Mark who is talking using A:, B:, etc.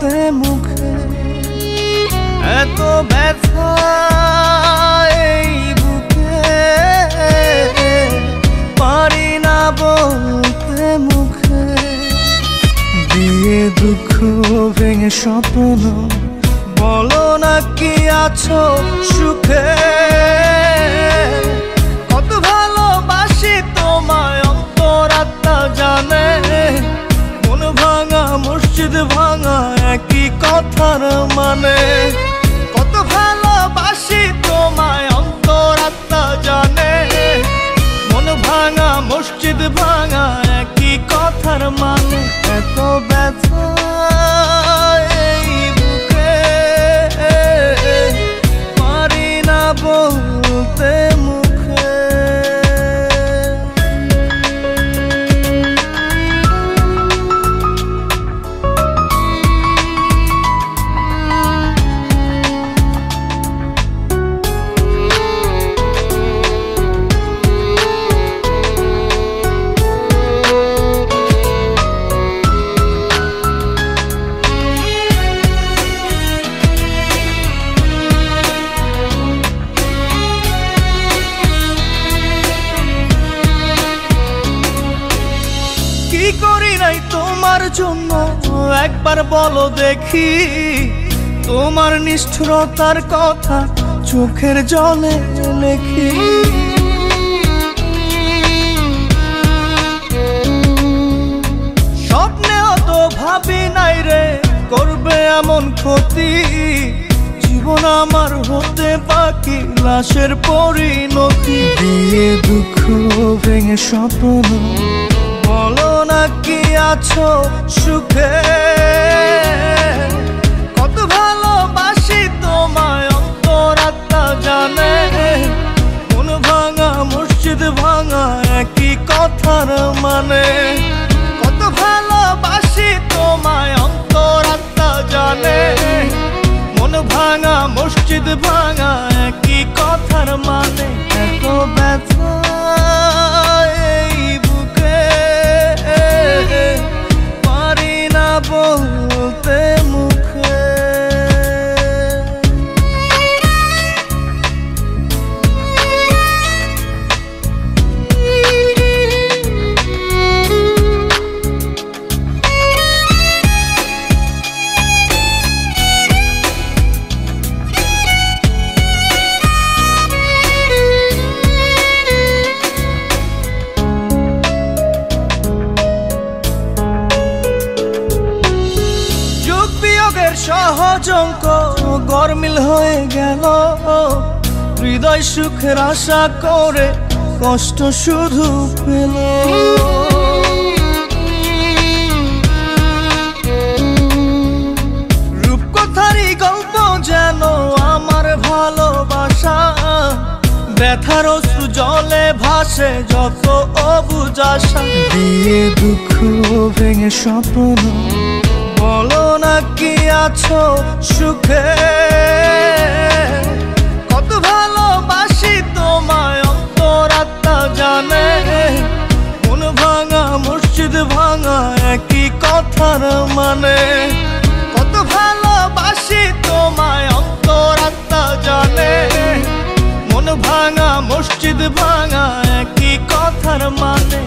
A: বলতে মুখে এত ব্যথা এই বুকে পারি না বলতে মুখে দিয়ে দুঃখ ভেঙে স্বপ্ন বলো না কি আছো সুখে কত ভালোবাসি তোমায় অন্তরাত্মা জানে মন ভাঙা মসজিদ ভাঙা একই কথার মানে কত ভালোবাসি তোমায় অন্তরাত্মা জানে মন ভাঙা মসজিদ ভাঙা একই কথার মানে এত ব্যথা এই বুকে পারি না বলতে মুখে কি করি নাই তোমার জন্য একবার বলো দেখি তোমার নিষ্ঠুরতার কথা চোখের জলে লেখি স্বপ্নেও তো ভাবি নাই রে করবে এমন ক্ষতি জীবন আমার হতে বাকি লাশের পরিণতি দিয়ে দুঃখ ভেঙে স্বপ্ন বলো না কি আছো সুখে কত ভালোবাসি তোমায় অন্তরাত্মা জানে মন ভাঙা মসজিদ ভাঙা একই কথার মানে কত ভালোবাসি তোমায় অন্তরাত্মা জানে মন ভাঙা মসজিদ ভাঙা একই কথার মানে এত ব্যথা এই বুকে পারি না বলতে মুখে সহজ অঙ্ক গরমিল হয়ে গেল হৃদয় সুখের আশা করে কষ্ট শুধু পেল রূপকথারই গল্প যেন আমার ভালোবাসা ব্যথার অশ্রু জলে ভাসে যত অবুঝ আশা দিয়ে দুঃখ ভেঙে স্বপ্ন বলো না কি আছো সুখে কত ভালোবাসি তোমায় অন্তরাত্মা জানে মন ভাঙা মসজিদ ভাঙা একই কথার মানে কত ভালোবাসি তোমায় অন্তরাত্মা জানে মন ভাঙা মসজিদ ভাঙা একই কথার মানে